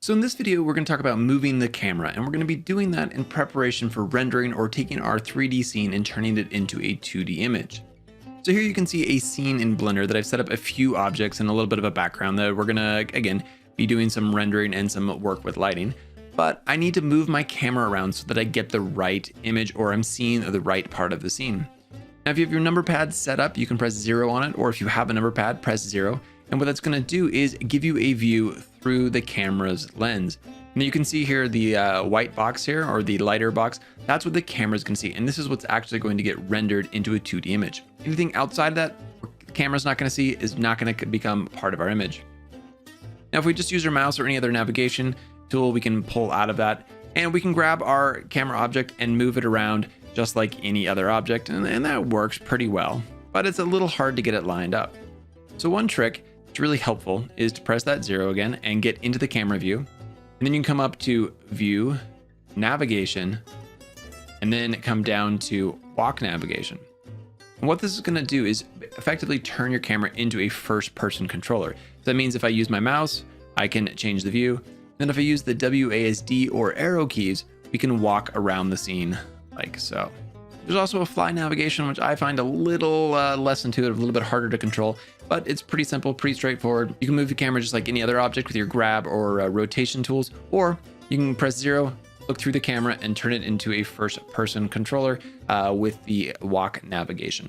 So in this video, we're going to talk about moving the camera, and we're going to be doing that in preparation for rendering or taking our 3D scene and turning it into a 2D image. So here you can see a scene in Blender that I've set up a few objects and a little bit of a background that we're going to, again, be doing some rendering and some work with lighting. But I need to move my camera around so that I get the right image or I'm seeing the right part of the scene. Now, if you have your number pad set up, you can press 0 on it, or if you have a number pad, press 0. And what that's going to do is give you a view through the camera's lens. And you can see here the white box here, or the lighter box. That's what the camera's going to see. And this is what's actually going to get rendered into a 2D image. Anything outside of that, the camera's not going to see, is not going to become part of our image. Now, if we just use our mouse or any other navigation tool, we can pull out of that. And we can grab our camera object and move it around just like any other object. And that works pretty well. But it's a little hard to get it lined up. So one trick that's really helpful is to press that 0 again and get into the camera view. And then you can come up to View, Navigation, and then come down to Walk Navigation. And what this is going to do is effectively turn your camera into a first-person controller. So that means if I use my mouse, I can change the view. Then if I use the WASD or arrow keys, we can walk around the scene like so. There's also a fly navigation, which I find a little less intuitive, a little bit harder to control, but it's pretty simple, pretty straightforward. You can move the camera just like any other object with your grab or rotation tools, or you can press 0, look through the camera, and turn it into a first-person controller with the walk navigation.